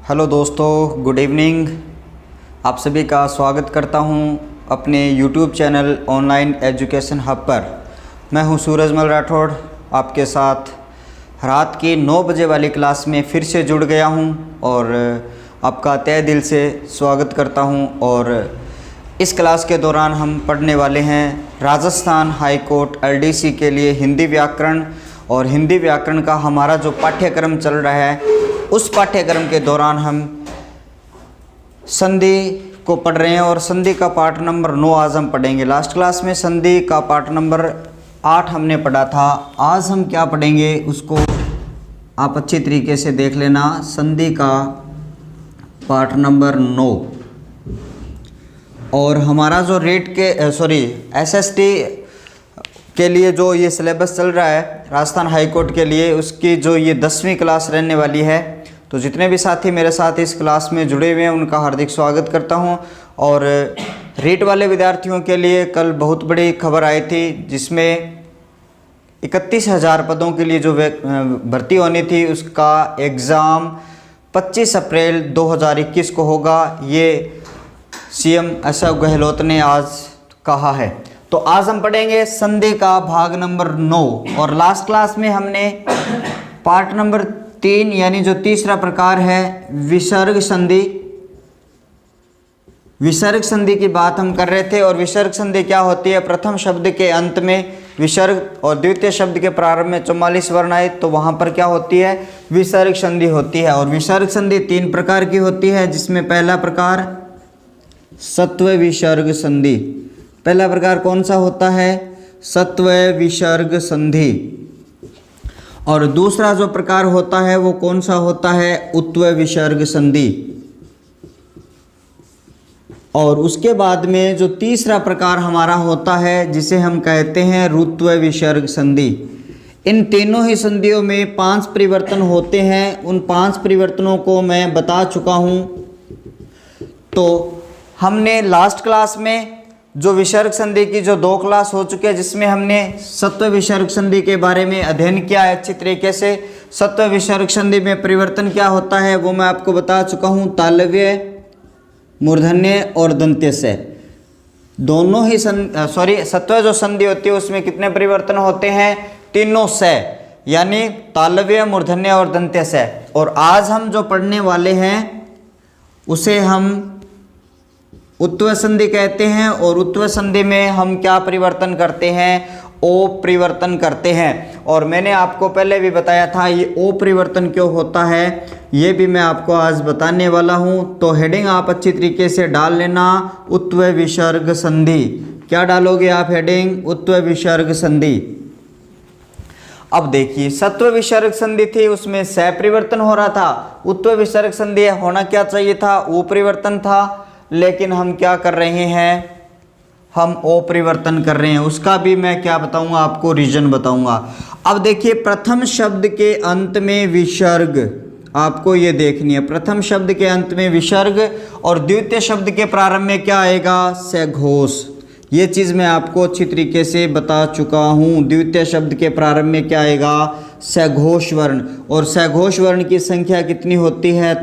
Hello दोस्तों, good evening. आप सभी का स्वागत करता हूं अपने YouTube channel online education hub पर। मैं हूं सूरजमल राठौड़, आपके साथ रात की 9 बजे वाली क्लास में फिर से जुड़ गया हूं और आपका तहे दिल से स्वागत करता हूं। और इस क्लास के दौरान हम पढ़ने वाले हैं राजस्थान हाई कोर्ट एलडीसी के लिए हिंदी व्याकरण। और हिंदी व्याकरण का हमारा जो पाठ्यक्रम चल रहा है, उस पाठ्यक्रम के दौरान हम संधि को पढ़ रहे हैं और संधि का पाठ नंबर 9 आज हम पढ़ेंगे। लास्ट क्लास में संधि का पाठ नंबर 8 हमने पढ़ा था। आज हम क्या पढ़ेंगे उसको आप अच्छी तरीके से देख लेना। संधि का पाठ नंबर 9 और हमारा जो एसएसटी के लिए जो ये सिलेबस चल रहा है राजस्थान हाई कोर्ट के लिए, उसकी जो ये 10वीं क्लास रहने वाली है। तो जितने भी साथी मेरे साथ इस क्लास में जुड़े हुए हैं उनका हार्दिक स्वागत करता हूं। और रीट वाले विद्यार्थियों के लिए कल बहुत बड़ी खबर आई थी, जिसमें 31,000 पदों के लिए जो भर्ती होनी थी, उसका एग्ज़ाम 25 अप्रैल 2021 को होगा। ये सीएम अशोक गहलोत ने आज कहा है। तो आज हम पढ़ेंगे संधि का भाग नंबर 9। और लास्ट क्लास में हमने पार्ट नंबर 3 यानी जो तीसरा प्रकार है विसर्ग संधि, विसर्ग संधि की बात हम कर रहे थे। और विसर्ग संधि क्या होती है? प्रथम शब्द के अंत में विसर्ग और द्वितीय शब्द के प्रारंभ में 44 वर्ण आए तो वहां पर क्या होती है? विसर्ग संधि होती है। और विसर्ग संधि 3 प्रकार की होती है, जिसमें पहला प्रकार सत्व विसर्ग संधि। पहला प्रकार कौन सा होता है? सत्व विसर्ग संधि। और दूसरा जो प्रकार होता है वो कौन सा होता है? उत्व विसर्ग संधि। और उसके बाद में जो तीसरा प्रकार हमारा होता है, जिसे हम कहते हैं रुत्व विसर्ग संधि। इन तीनों ही संधियों में 5 परिवर्तन होते हैं। उन 5 परिवर्तनों को मैं बता चुका हूं। तो हमने लास्ट क्लास में जो विसर्ग संधि की जो 2 क्लास हो चुके हैं, जिसमें हमने सत्व विसर्ग संधि के बारे में अध्ययन किया है अच्छी तरीके से। सत्व विसर्ग संधि में परिवर्तन क्या होता है वो मैं आपको बता चुका हूं। तालव्य, मूर्धन्य और दंत्य से दोनों ही सत्व जो संधि होती है उसमें कितने परिवर्तन होते हैं? तीनों से, यानी तालव्य, मूर्धन्य और दंत्य से। और आज हम जो पढ़ने वाले हैं उसे हम उत्व संधि कहते हैं। और उत्व संधि में हम क्या परिवर्तन करते हैं? ओ परिवर्तन करते हैं। और मैंने आपको पहले भी बताया था ये ओ परिवर्तन क्यों होता है, ये भी मैं आपको आज बताने वाला हूं। तो हेडिंग आप अच्छी तरीके से डाल लेना, उत्व विसर्ग संधि। क्या डालोगे आप हेडिंग? उत्व विसर्ग संधि। अब देखिए, सत्व विसर्ग संधि थी, उसमें स परिवर्तन हो रहा था। उत्व विसर्ग संधि होना क्या चाहिए था? ओ परिवर्तन था। लेकिन हम क्या कर रहे हैं? हम ओ परिवर्तन कर रहे हैं। उसका भी मैं क्या बताऊंगा आपको? रीजन बताऊंगा। अब देखिए, प्रथम शब्द के अंत में विसर्ग आपको ये देखनी है। प्रथम शब्द के अंत में विसर्ग और द्वितीय शब्द के प्रारंभ में क्या आएगा? सघोष। ये चीज़ मैं आपको अच्छी तरीके से बता चुका हूँ। द्वितीय शब्द के प्रारंभ में क्या आएगा? सघोष वर्ण। और सघोष वर्ण की संख्या कितनी होती है?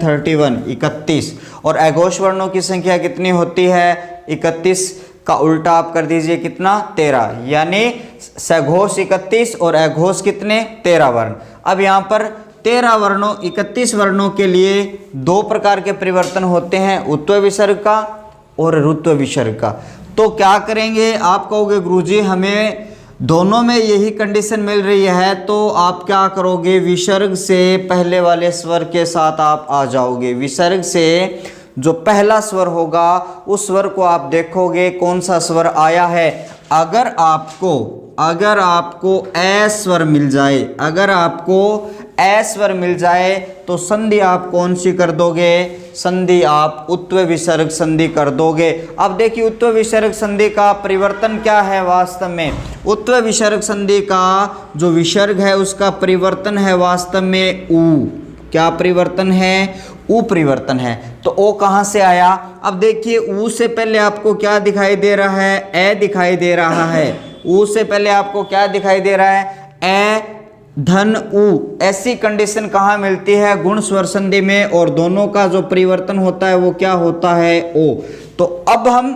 31। और अघोष वर्णों की संख्या कितनी होती है? 31 का उल्टा आप कर दीजिए कितना? 13। यानी सघोष 31 और अघोष कितने? 13 वर्ण। अब यहाँ पर 31 वर्णों के लिए 2 प्रकार के परिवर्तन होते हैं, उत्व विसर्ग का और रुत्व विसर्ग का। तो क्या करेंगे? आप कहोगे गुरुजी हमें दोनों में यही कंडीशन मिल रही है, तो आप क्या करोगे? विसर्ग से पहले वाले स्वर के साथ आप आ जाओगे। विसर्ग से जो पहला स्वर होगा उस स्वर को आप देखोगे कौन सा स्वर आया है। अगर आपको ए स्वर मिल जाए, अगर आपको ए स्वर मिल जाए तो संधि आप कौन सी कर दोगे? संधि आप उत्व विसर्ग संधि कर दोगे। अब देखिए, उत्व विसर्ग संधि का परिवर्तन क्या है वास्तव में? उत्व विसर्ग संधि का जो विसर्ग है उसका परिवर्तन है वास्तव में ऊ। क्या परिवर्तन है? ऊ परिवर्तन है। तो ओ कहाँ से आया? अब देखिए, ऊ से पहले आपको क्या दिखाई दे रहा है? ए दिखाई दे रहा है। ऊ से पहले आपको क्या दिखाई दे रहा है? ए धन उ, ऐसी कंडीशन कहाँ मिलती है? गुण स्वर संधि में, और दोनों का जो परिवर्तन होता है वो क्या होता है? ओ। तो अब हम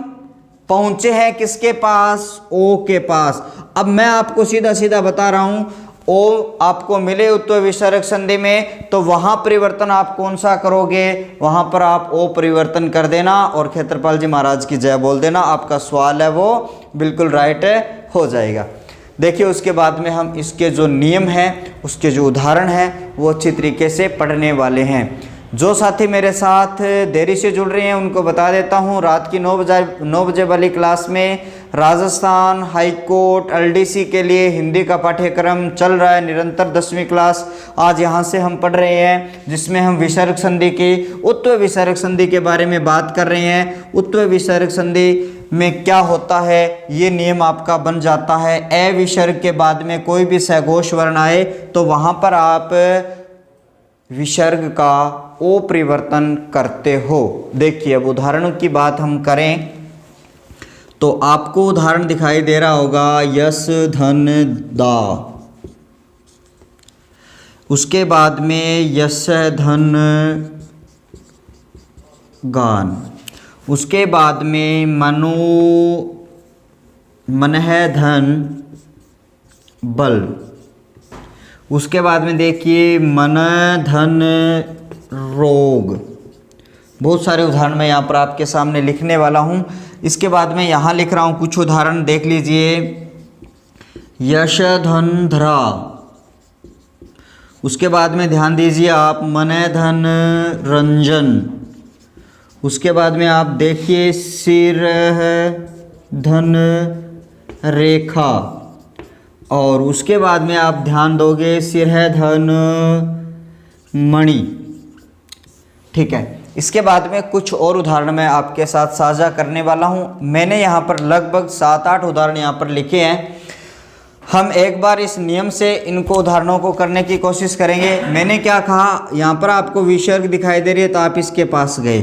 पहुंचे हैं किसके पास? ओ के पास। अब मैं आपको सीधा सीधा बता रहा हूं, ओ आपको मिले उत्तर विसर्ग संधि में, तो वहां परिवर्तन आप कौन सा करोगे? वहां पर आप ओ परिवर्तन कर देना और क्षेत्रपाल जी महाराज की जय बोल देना। आपका सवाल है वो बिल्कुल राइट हो जाएगा। देखिए उसके बाद में हम इसके जो नियम हैं, उसके जो उदाहरण हैं वो अच्छी तरीके से पढ़ने वाले हैं। जो साथी मेरे साथ देरी से जुड़ रहे हैं उनको बता देता हूं, रात की 9 बजे वाली क्लास में राजस्थान हाई कोर्ट एलडीसी के लिए हिंदी का पाठ्यक्रम चल रहा है निरंतर 10वीं क्लास। आज यहां से हम पढ़ रहे हैं, जिसमें हम विसर्ग संधि की, उत्तर विसर्ग संधि के बारे में बात कर रहे हैं। उत्तर विसर्ग संधि में क्या होता है, ये नियम आपका बन जाता है। ए विसर्ग के बाद में कोई भी सघोष वर्ण आए तो वहां पर आप विसर्ग का ओ परिवर्तन करते हो। देखिए अब उदाहरणों की बात हम करें तो आपको उदाहरण दिखाई दे रहा होगा, यस धन दा, उसके बाद में यस धन गान, उसके बाद में मनु मनह धन बल, उसके बाद में देखिए मन धन रोग। बहुत सारे उदाहरण मैं यहाँ पर आपके सामने लिखने वाला हूँ। इसके बाद में यहाँ लिख रहा हूँ कुछ उदाहरण देख लीजिए। यश धन धरा, उसके बाद में ध्यान दीजिए आप, मन धन रंजन, उसके बाद में आप देखिए सिर धन रेखा, और उसके बाद में आप ध्यान दोगे सिर है धन मणि। ठीक है, इसके बाद में कुछ और उदाहरण मैं आपके साथ साझा करने वाला हूं। मैंने यहाँ पर लगभग 7-8 उदाहरण यहाँ पर लिखे हैं। हम एक बार इस नियम से इनको उदाहरणों को करने की कोशिश करेंगे। मैंने क्या कहा, यहाँ पर आपको विसर्ग दिखाई दे रही है तो आप इसके पास गए।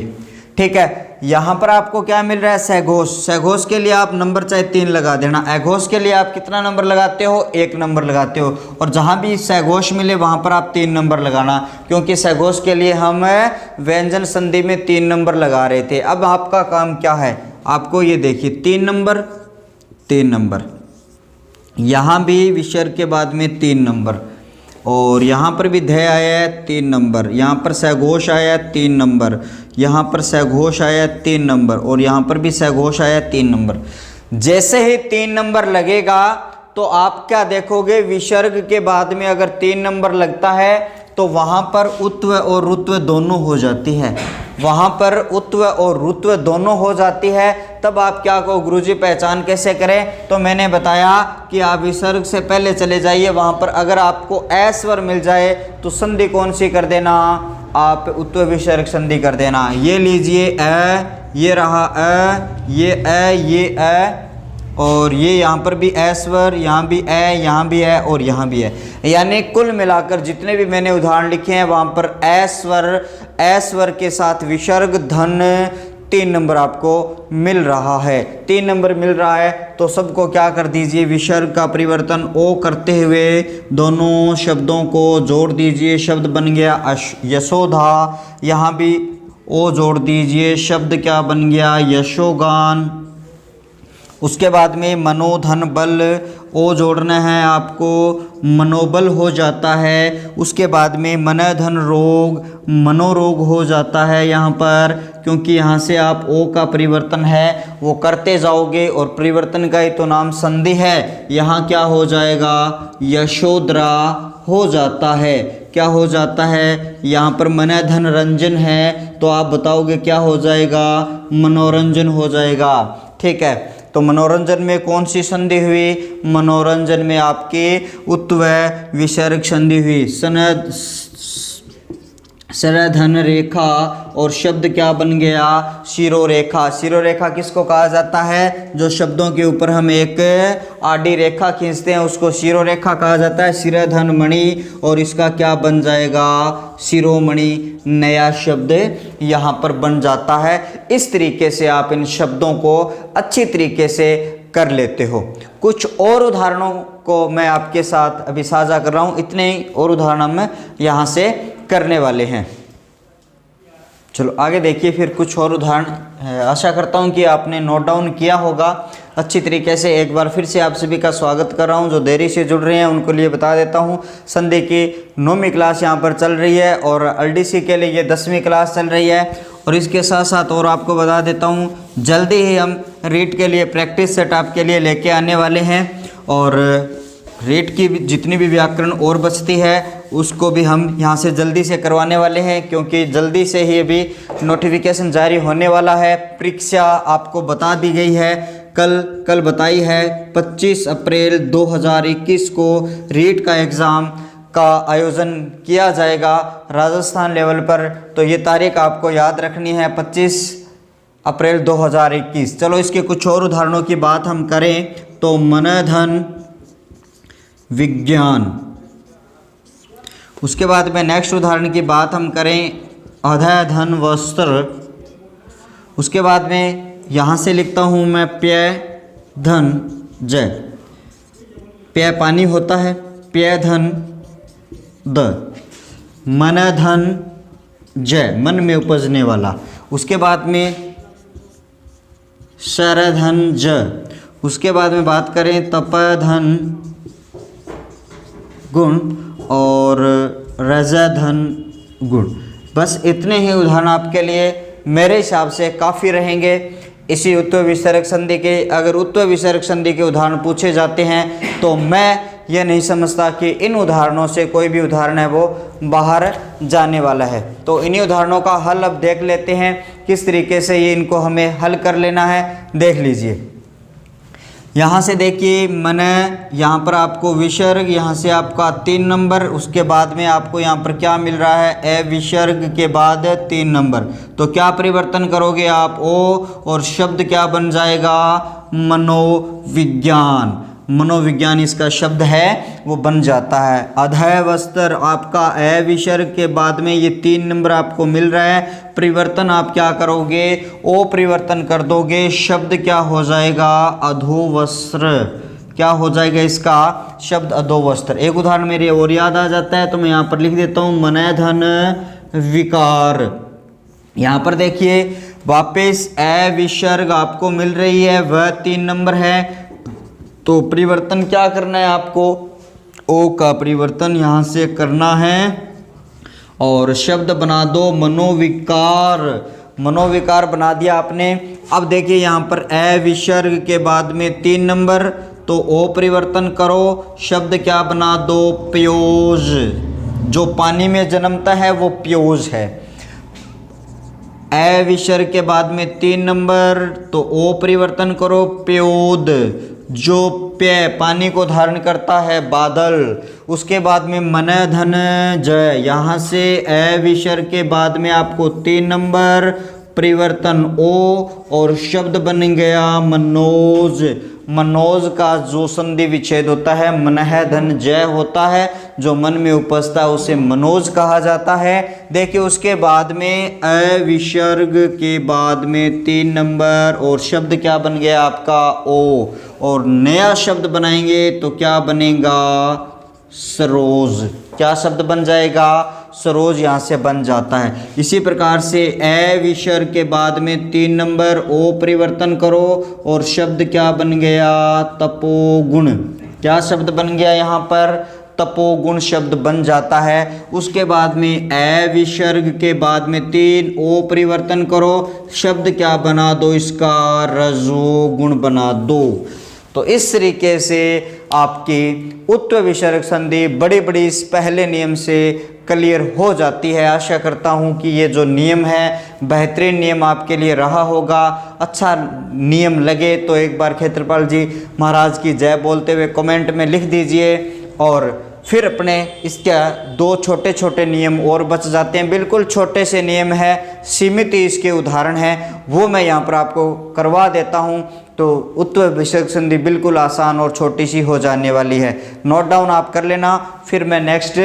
ठीक है, यहाँ पर आपको क्या मिल रहा है? सघोष। सघोष के लिए आप नंबर चाहे 3 लगा देना। अघोष के लिए आप कितना नंबर लगाते हो? 1 नंबर लगाते हो। और जहाँ भी सघोष मिले वहाँ पर आप 3 नंबर लगाना, क्योंकि सघोष के लिए हम व्यंजन संधि में 3 नंबर लगा रहे थे। अब आपका काम क्या है? आपको ये देखिए 3 नंबर 3 नंबर, यहाँ भी विसर्ग के बाद में 3 नंबर, और यहाँ पर भी ध्य आया है 3 नंबर, यहाँ पर सघोष आया 3 नंबर, यहाँ पर सघोष आया 3 नंबर, और यहाँ पर भी सघोष आया 3 नंबर। जैसे ही 3 नंबर लगेगा तो आप क्या देखोगे? विसर्ग के बाद में अगर 3 नंबर लगता है तो वहाँ पर उत्व और रुत्व दोनों हो जाती है। वहाँ पर उत्व और रुत्व दोनों हो जाती है। तब आप क्या कहो, गुरुजी पहचान कैसे करें? तो मैंने बताया कि आप विसर्ग से पहले चले जाइए, वहाँ पर अगर आपको ए स्वर मिल जाए तो संधि कौन सी कर देना? आप उत्व विसर्ग संधि कर देना। ये लीजिए ए, ये रहा ए, ये ए, ये ए, और ये यहाँ पर भी ए स्वर, यहाँ भी ए, यहाँ भी ए, और यहाँ भी है। यानी कुल मिलाकर जितने भी मैंने उदाहरण लिखे हैं वहाँ पर ए स्वर के साथ विसर्ग धन 3 नंबर आपको मिल रहा है। 3 नंबर मिल रहा है तो सबको क्या कर दीजिए? विसर्ग का परिवर्तन ओ करते हुए दोनों शब्दों को जोड़ दीजिए। शब्द बन गया यशोधा, यहाँ भी ओ जोड़ दीजिए, शब्द क्या बन गया? यशोगान। उसके बाद में मनोधन बल, ओ जोड़ना है आपको, मनोबल हो जाता है। उसके बाद में मनोधन रोग, मनोरोग हो जाता है यहाँ पर, क्योंकि यहाँ से आप ओ का परिवर्तन है वो करते जाओगे, और परिवर्तन का ही तो नाम संधि है। यहाँ क्या हो जाएगा? यशोधरा हो जाता है। क्या हो जाता है? यहाँ पर मनोधन रंजन है तो आप बताओगे क्या हो जाएगा? मनोरंजन हो जाएगा। ठीक है, तो मनोरंजन में कौन सी संधि हुई? मनोरंजन में आपकी उत्व विसर्ग संधि हुई। सरधन रेखा, और शब्द क्या बन गया? शिरोरेखा। शिरोरेखा किसको कहा जाता है? जो शब्दों के ऊपर हम एक आड़ी रेखा खींचते हैं उसको शिरोरेखा कहा जाता है। शिरोधन मणि, और इसका क्या बन जाएगा? शिरोमणि। नया शब्द यहाँ पर बन जाता है। इस तरीके से आप इन शब्दों को अच्छी तरीके से कर लेते हो। कुछ और उदाहरणों को मैं आपके साथ अभी साझा कर रहा हूँ, इतने ही और उदाहरण हम यहाँ से करने वाले हैं। चलो आगे देखिए फिर कुछ और उदाहरण है। आशा करता हूँ कि आपने नोट डाउन किया होगा अच्छी तरीके से। एक बार फिर से आप सभी का स्वागत कर रहा हूँ। जो देरी से जुड़ रहे हैं उनको लिए बता देता हूँ, संधि की 9वीं क्लास यहाँ पर चल रही है और LDC के लिए ये 10वीं क्लास चल रही है। और इसके साथ साथ और आपको बता देता हूँ, जल्दी ही हम रीड के लिए प्रैक्टिस सेट आपके लिए लेके आने वाले हैं। और रीड की जितनी भी व्याकरण और बचती है उसको भी हम यहाँ से जल्दी से करवाने वाले हैं, क्योंकि जल्दी से ही अभी नोटिफिकेशन जारी होने वाला है। परीक्षा आपको बता दी गई है, कल बताई है 25 अप्रैल 2021 को रीड का एग्ज़ाम का आयोजन किया जाएगा राजस्थान लेवल पर। तो ये तारीख आपको याद रखनी है, 25 अप्रैल 2021। चलो इसके कुछ और उदाहरणों की बात हम करें तो मन धन विज्ञान। उसके बाद में नेक्स्ट उदाहरण की बात हम करें अधय धन वस्त्र। उसके बाद में यहाँ से लिखता हूँ मैं प्य धन जय। प्य पानी होता है, प्य धन द, मन धन जय, मन में उपजने वाला। उसके बाद में शर धन ज। उसके बाद में बात करें तप धन गुण और रज धन गुण। बस इतने ही उदाहरण आपके लिए मेरे हिसाब से काफ़ी रहेंगे इसी उत्तर विसर्ग संधि के। अगर उत्तर विसर्ग संधि के उदाहरण पूछे जाते हैं तो मैं ये नहीं समझता कि इन उदाहरणों से कोई भी उदाहरण है वो बाहर जाने वाला है। तो इन्हीं उदाहरणों का हल अब देख लेते हैं, किस तरीके से ये इनको हमें हल कर लेना है। देख लीजिए यहाँ से देखिए मन, यहाँ पर आपको विसर्ग, यहाँ से आपका 3 नंबर। उसके बाद में आपको यहाँ पर क्या मिल रहा है, ए विसर्ग के बाद 3 नंबर। तो क्या परिवर्तन करोगे आप, ओ, और शब्द क्या बन जाएगा, मनोविज्ञान। मनोविज्ञान इसका शब्द है वो बन जाता है। अधय वस्त्र आपका ए विसर्ग के बाद में ये 3 नंबर आपको मिल रहा है। परिवर्तन आप क्या करोगे, ओ परिवर्तन कर दोगे, शब्द क्या हो जाएगा, अधोवस्त्र। क्या हो जाएगा इसका शब्द, अधोवस्त्र। एक उदाहरण मेरे और याद आ जाता है तो मैं यहाँ पर लिख देता हूँ मन धन विकार। यहाँ पर देखिए वापस ए विसर्ग आपको मिल रही है, वह 3 नंबर है। तो परिवर्तन क्या करना है आपको, ओ का परिवर्तन यहाँ से करना है और शब्द बना दो मनोविकार। मनोविकार बना दिया आपने। अब देखिए यहाँ पर ए विसर्ग के बाद में 3 नंबर, तो ओ परिवर्तन करो, शब्द क्या बना दो, प्योज। जो पानी में जन्मता है वो प्योज है। ए विसर्ग के बाद में 3 नंबर, तो ओ परिवर्तन करो, प्योद। जो प्य पानी को धारण करता है, बादल। उसके बाद में मन धन जय, यहाँ से ए विसर्ग के बाद में आपको 3 नंबर, परिवर्तन ओ, और शब्द बन गया मनोज। मनोज का जो संधि विच्छेद होता है मनः धन जय होता है, जो मन में उपजता है उसे मनोज कहा जाता है। देखिए उसके बाद में अ विसर्ग के बाद में 3 नंबर और शब्द क्या बन गया आपका ओ, और नया शब्द बनाएंगे तो क्या बनेगा, सरोज। क्या शब्द बन जाएगा, सरोज यहाँ से बन जाता है। इसी प्रकार से ए विसर्ग के बाद में 3 नंबर, ओ परिवर्तन करो और शब्द क्या बन गया, तपोगुण। क्या शब्द बन गया यहाँ पर, तपोगुण शब्द बन जाता है। उसके बाद में ए विसर्ग के बाद में 3, ओ परिवर्तन करो, शब्द क्या बना दो इसका, रजोगुण बना दो। तो इस तरीके से आपकी उत्तर विसर्ग संधि बड़ी बड़ी इस पहले नियम से क्लियर हो जाती है। आशा करता हूँ कि ये जो नियम है बेहतरीन नियम आपके लिए रहा होगा। अच्छा नियम लगे तो एक बार क्षेत्रपाल जी महाराज की जय बोलते हुए कमेंट में लिख दीजिए। और फिर अपने इसके 2 छोटे छोटे नियम और बच जाते हैं, बिल्कुल छोटे से नियम है, सीमित ही इसके उदाहरण हैं, वो मैं यहाँ पर आपको करवा देता हूँ। तो उत्तर विसर्ग संधि बिल्कुल आसान और छोटी सी हो जाने वाली है। नोट डाउन आप कर लेना, फिर मैं नेक्स्ट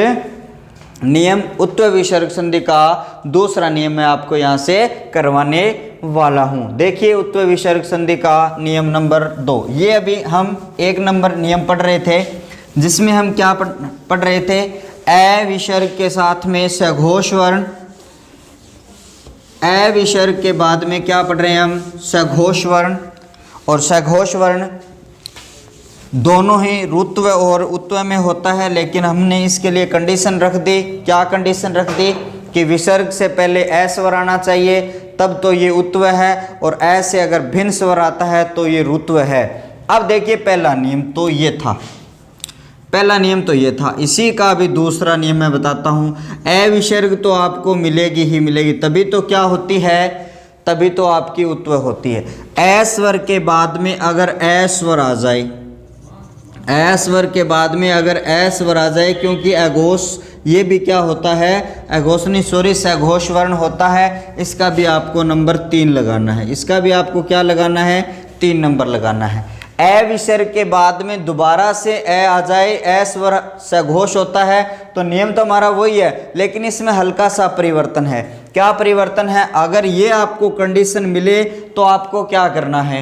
नियम उत्तर विसर्ग संधि का दूसरा नियम मैं आपको यहाँ से करवाने वाला हूँ। देखिए उत्व विसर्ग संधि का नियम नंबर 2। ये अभी हम 1 नंबर नियम पढ़ रहे थे, जिसमें हम क्या पढ़ रहे थे, ए विसर्ग के साथ में सघोष वर्ण, ए विसर्ग के बाद में क्या पढ़ रहे हैं हम, सघोष वर्ण। और सघोष वर्ण दोनों ही रुत्व और उत्व में होता है, लेकिन हमने इसके लिए कंडीशन रख दी। क्या कंडीशन रख दी कि विसर्ग से पहले ए स्वर आना चाहिए, तब तो ये उत्व है, और ए से अगर भिन्न स्वर आता है तो ये रुत्व है। अब देखिए पहला नियम तो ये था, पहला नियम तो ये था। इसी का भी दूसरा नियम मैं बताता हूँ। ए विसर्ग तो आपको मिलेगी ही मिलेगी, तभी तो क्या होती है, तभी तो आपकी उत्व होती है। ए स्वर के बाद में अगर ए स्वर आ जाए, ए स्वर के बाद में अगर ए स्वर आ जाए, क्योंकि अघोष ये भी क्या होता है, अघोष नहीं सॉरी सघोष वर्ण होता है, इसका भी आपको नंबर 3 लगाना है। इसका भी आपको क्या लगाना है, 3 नंबर लगाना है। ए विसर्ग के बाद में दोबारा से ए आ जाए, ए स्वर सघोष होता है, तो नियम तो हमारा वही है, लेकिन इसमें हल्का सा परिवर्तन है। क्या परिवर्तन है, अगर ये आपको कंडीशन मिले तो आपको क्या करना है,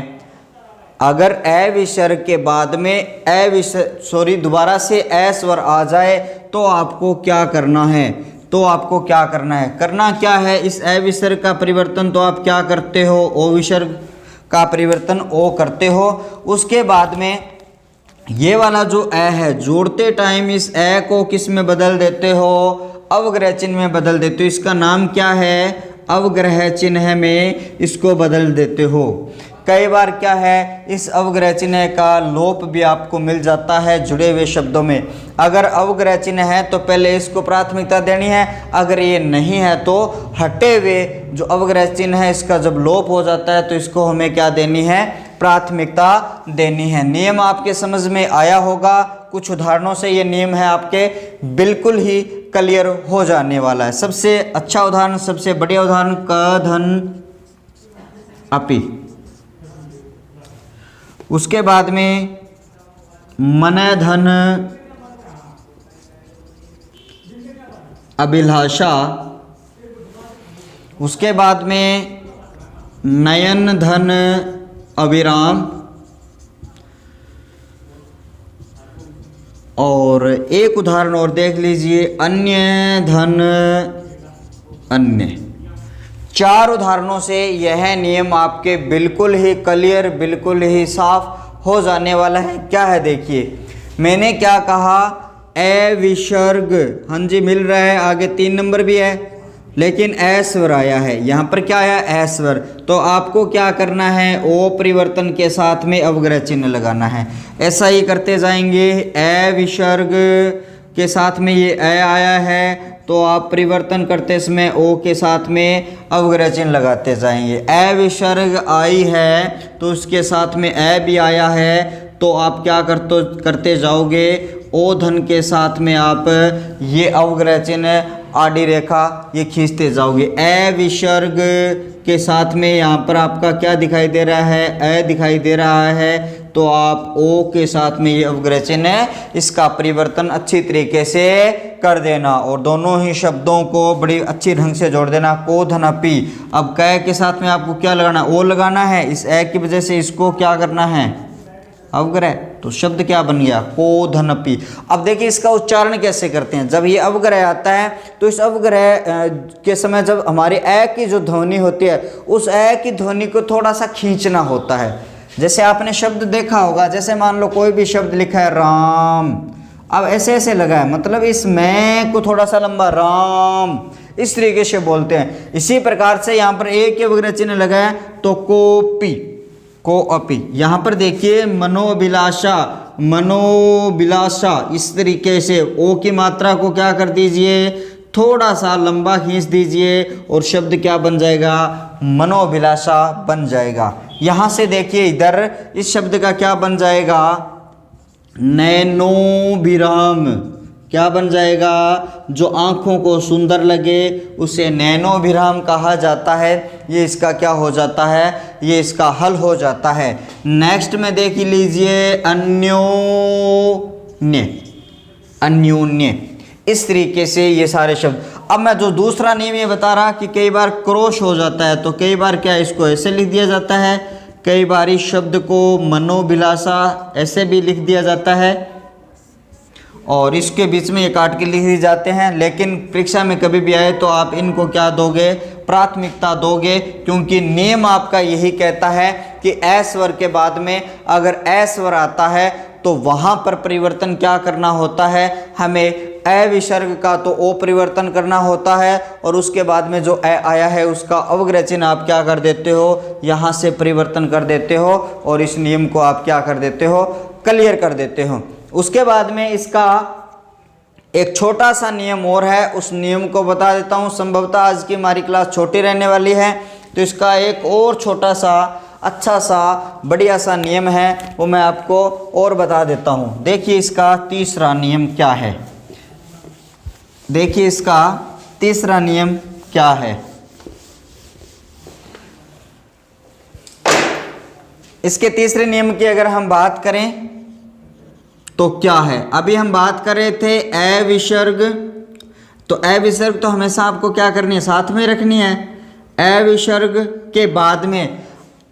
अगर ए विसर्ग के बाद में दोबारा से ए स्वर आ जाए तो आपको क्या करना है, तो आपको क्या करना है, करना क्या है, इस ए विसर्ग का परिवर्तन तो आप क्या करते हो, ओ विसर्ग का परिवर्तन ओ करते हो। उसके बाद में ये वाला जो ए है, जोड़ते टाइम इस ए को किस में बदल देते हो, अवग्रह चिन्ह में बदल देते हो। इसका नाम क्या है, अवग्रह चिन्ह में इसको बदल देते हो। कई बार क्या है, इस अवग्रह चिन्ह का लोप भी आपको मिल जाता है जुड़े हुए शब्दों में। अगर अवग्रह चिन्ह है तो पहले इसको प्राथमिकता देनी है, अगर ये नहीं है तो हटे हुए जो अवग्रह चिन्ह है इसका जब लोप हो जाता है तो इसको हमें क्या देनी है, प्राथमिकता देनी है। नियम आपके समझ में आया होगा, कुछ उदाहरणों से ये नियम है आपके बिल्कुल ही क्लियर हो जाने वाला है। सबसे अच्छा उदाहरण, सबसे बढ़िया उदाहरण, क धन अपि। उसके बाद में मन धन अभिलाषा। उसके बाद में नयन धन अविराम। और एक उदाहरण और देख लीजिए, अन्य धन अन्य। 4 उदाहरणों से यह नियम आपके बिल्कुल ही क्लियर, बिल्कुल ही साफ हो जाने वाला है। क्या है देखिए, मैंने क्या कहा, ए विसर्ग, हाँ जी मिल रहा है, आगे 3 नंबर भी है, लेकिन ए स्वर आया है, यहाँ पर क्या आया, ए स्वर। तो आपको क्या करना है, ओ परिवर्तन के साथ में अवग्रह चिन्ह लगाना है। ऐसा ही करते जाएंगे, ए विसर्ग के साथ में ये ए आया है तो आप परिवर्तन करते समय ओ के साथ में अवग्रह चिन्ह लगाते जाएंगे। ए विसर्ग आई है तो उसके साथ में ए भी आया है, तो आप क्या करते जाओगे, ओ धन के साथ में आप ये अवग्रह चिन्ह आड़ी रेखा ये खींचते जाओगे। ए विसर्ग के साथ में यहाँ पर आपका क्या दिखाई दे रहा है, ए दिखाई दे रहा है, तो आप ओ के साथ में ये अवग्रह चिन्ह इसका परिवर्तन अच्छी तरीके से कर देना और दोनों ही शब्दों को बड़ी अच्छी ढंग से जोड़ देना। को धन अपि। अब कै के साथ में आपको क्या लगाना, ओ लगाना है, इस ए की वजह से इसको क्या करना है, अवग्रह। तो शब्द क्या बन गया, को धन अपि। अब देखिए इसका उच्चारण कैसे करते हैं। जब ये अवग्रह आता है तो इस अवग्रह के समय जब हमारे ए की जो ध्वनि होती है उस ए की ध्वनि को थोड़ा सा खींचना होता है। जैसे आपने शब्द देखा होगा, जैसे मान लो कोई भी शब्द लिखा है राम, अब ऐसे ऐसे लगा है, मतलब इस मैं को थोड़ा सा लंबा, राम, इस तरीके से बोलते हैं। इसी प्रकार से यहाँ पर एक ही अवग्रह चिन्ह लगा है तो कोपि, को अपि। यहाँ पर देखिए मनोभिलाषा, मनोभिलाषा, इस तरीके से ओ की मात्रा को क्या कर दीजिए, थोड़ा सा लंबा खींच दीजिए और शब्द क्या बन जाएगा, मनोभिलाषा बन जाएगा। यहाँ से देखिए इधर इस शब्द का क्या बन जाएगा, नैनोभिराम। क्या बन जाएगा, जो आँखों को सुंदर लगे उसे नैनोभिराम कहा जाता है। ये इसका क्या हो जाता है, ये इसका हल हो जाता है। नेक्स्ट में देख लीजिए अन्योन्य, अन्योन्य, इस तरीके से ये सारे शब्द। अब मैं जो दूसरा नियम ये बता रहा कि कई बार क्रॉस हो जाता है, तो कई बार क्या इसको ऐसे लिख दिया जाता है, कई बार इस शब्द को मनोभिलाषा ऐसे भी लिख दिया जाता है और इसके बीच में ये काट के लिख दिए जाते हैं। लेकिन परीक्षा में कभी भी आए तो आप इनको क्या दोगे, प्राथमिकता दोगे, क्योंकि नियम आपका यही कहता है कि ए स्वर के बाद में अगर ए स्वर आता है तो वहाँ पर परिवर्तन क्या करना होता है, हमें ए विसर्ग का तो ओ परिवर्तन करना होता है और उसके बाद में जो ए आया है उसका अवग्रह चिन्ह आप क्या कर देते हो, यहाँ से परिवर्तन कर देते हो और इस नियम को आप क्या कर देते हो, क्लियर कर देते हो। उसके बाद में इसका एक छोटा सा नियम और है, उस नियम को बता देता हूँ। संभवतः आज की हमारी क्लास छोटी रहने वाली है तो इसका एक और छोटा सा अच्छा सा बढ़िया सा नियम है वो मैं आपको और बता देता हूँ। देखिए इसका तीसरा नियम क्या है, देखिए इसका तीसरा नियम क्या है। इसके तीसरे नियम की अगर हम बात करें तो क्या है, अभी हम बात कर रहे थे ए विसर्ग, तो ए विसर्ग तो हमेशा आपको क्या करनी है, साथ में रखनी है। ए विसर्ग के बाद में,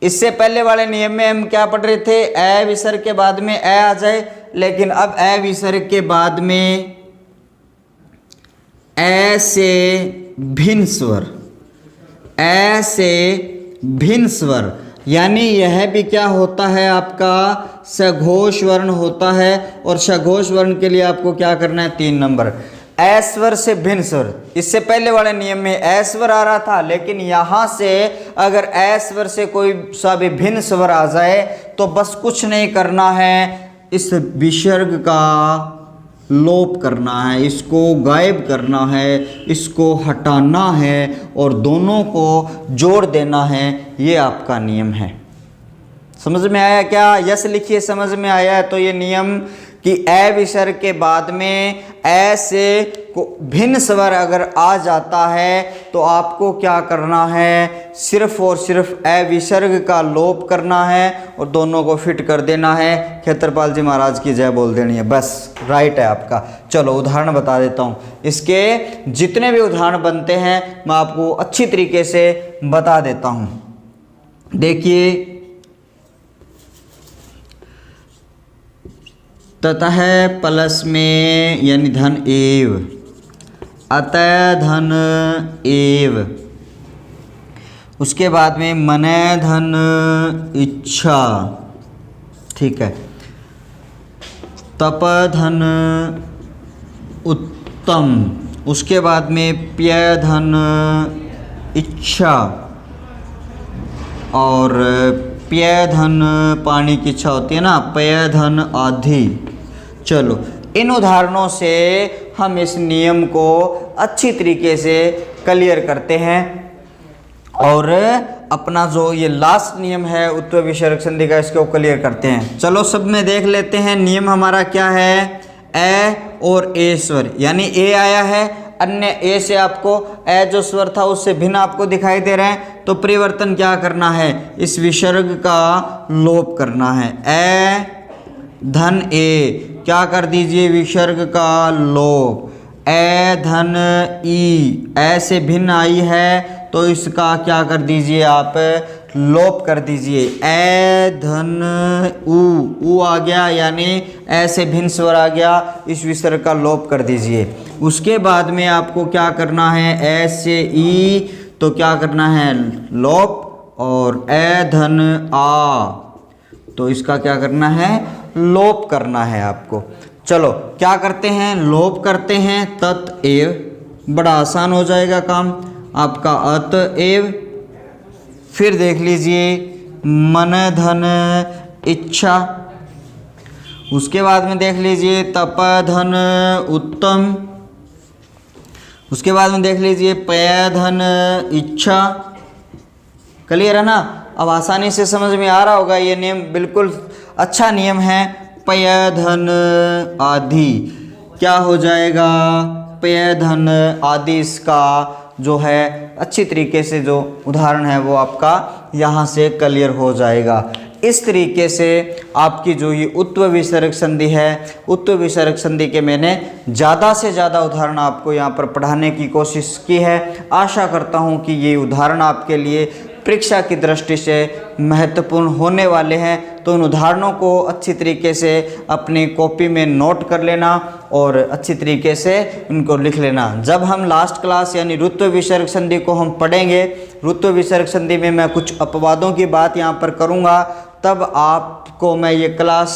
इससे पहले वाले नियम में हम क्या पढ़ रहे थे, ए विसर्ग के बाद में ए आ जाए, लेकिन अब ए विसर्ग के बाद में ए से भिन्न स्वर, ए से भिन्न स्वर, यानी यह भी क्या होता है आपका सघोष वर्ण होता है और सघोष वर्ण के लिए आपको क्या करना है, 3 नंबर। ए स्वर से भिन्न स्वर, इससे पहले वाले नियम में ए स्वर आ रहा था, लेकिन यहाँ से अगर ए स्वर से कोई सा भी भिन्न स्वर आ जाए तो बस कुछ नहीं करना है, इस विसर्ग का लोप करना है, इसको गायब करना है, इसको हटाना है और दोनों को जोड़ देना है। ये आपका नियम है। समझ में आया क्या? यस लिखिए समझ में आया है तो ये नियम कि ए विसर्ग के बाद में ए से भिन्न स्वर अगर आ जाता है तो आपको क्या करना है, सिर्फ और सिर्फ ए विसर्ग का लोप करना है और दोनों को फिट कर देना है। खेत्रपाल जी महाराज की जय बोल देनी है, बस राइट है आपका। चलो उदाहरण बता देता हूँ, इसके जितने भी उदाहरण बनते हैं मैं आपको अच्छी तरीके से बता देता हूँ। देखिए, ततः प्लस में यानी धन एव, अतः धन एव, उसके बाद में मने धन इच्छा, ठीक है, तप धन उत्तम, उसके बाद में प्य धन इच्छा और प्य धन पानी की इच्छा होती है ना, प्य धन आधि। चलो इन उदाहरणों से हम इस नियम को अच्छी तरीके से क्लियर करते हैं और अपना जो ये लास्ट नियम है उत्तर विसर्ग संधि का, इसको क्लियर करते हैं। चलो सब में देख लेते हैं नियम हमारा क्या है। ए और ए स्वर, यानी ए आया है, अन्य ए से आपको ए जो स्वर था उससे भिन्न आपको दिखाई दे रहे हैं, तो परिवर्तन क्या करना है, इस विसर्ग का लोप करना है। ए धन ए, क्या कर दीजिए, विसर्ग का लोप। ए धन ई, ए से भिन्न आई है तो इसका क्या कर दीजिए आप, लोप कर दीजिए। ए धन ऊ आ गया, यानी ए से भिन्न स्वर आ गया, इस विसर्ग का लोप कर दीजिए। उसके बाद में आपको क्या करना है, ए से ई, तो क्या करना है, लोप, और ए धन आ, तो इसका क्या करना है, लोप करना है आपको। चलो क्या करते हैं, लोप करते हैं, तत एव, बड़ा आसान हो जाएगा काम आपका, अत एव। फिर देख लीजिए मन धन इच्छा, उसके बाद में देख लीजिए तप धन उत्तम, उसके बाद में देख लीजिए पय धन इच्छा। क्लियर है ना? अब आसानी से समझ में आ रहा होगा, ये नियम बिल्कुल अच्छा नियम है। पय धन आदि क्या हो जाएगा, पय धन आदि इसका जो है अच्छी तरीके से जो उदाहरण है वो आपका यहाँ से क्लियर हो जाएगा। इस तरीके से आपकी जो ये उत्व विसर्ग संधि है, उत्व विसर्ग संधि के मैंने ज़्यादा से ज़्यादा उदाहरण आपको यहाँ पर पढ़ाने की कोशिश की है। आशा करता हूँ कि ये उदाहरण आपके लिए परीक्षा की दृष्टि से महत्वपूर्ण होने वाले हैं। तो उन उदाहरणों को अच्छी तरीके से अपनी कॉपी में नोट कर लेना और अच्छी तरीके से उनको लिख लेना। जब हम लास्ट क्लास यानी ऋत्व विसर्ग संधि को हम पढ़ेंगे, ऋत्व विसर्ग संधि में मैं कुछ अपवादों की बात यहाँ पर करूँगा, तब आपको मैं ये क्लास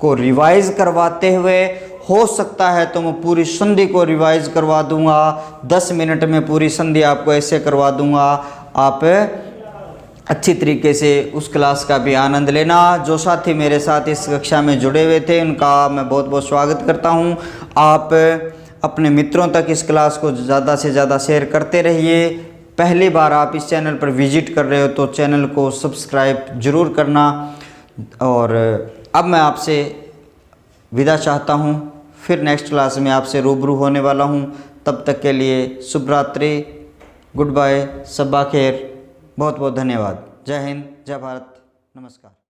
को रिवाइज करवाते हुए हो सकता है तो मैं पूरी संधि को रिवाइज करवा दूंगा। 10 मिनट में पूरी संधि आपको ऐसे करवा दूंगा। आप अच्छी तरीके से उस क्लास का भी आनंद लेना। जो साथी मेरे साथ इस कक्षा में जुड़े हुए थे उनका मैं बहुत बहुत स्वागत करता हूं। आप अपने मित्रों तक इस क्लास को ज़्यादा से ज़्यादा शेयर करते रहिए। पहली बार आप इस चैनल पर विजिट कर रहे हो तो चैनल को सब्सक्राइब ज़रूर करना। और अब मैं आपसे विदा चाहता हूं, फिर नेक्स्ट क्लास में आपसे रूबरू होने वाला हूं। तब तक के लिए शुभ रात्रि, गुड बाय, सब्बा खैर, बहुत बहुत धन्यवाद। जय हिंद, जय भारत, नमस्कार।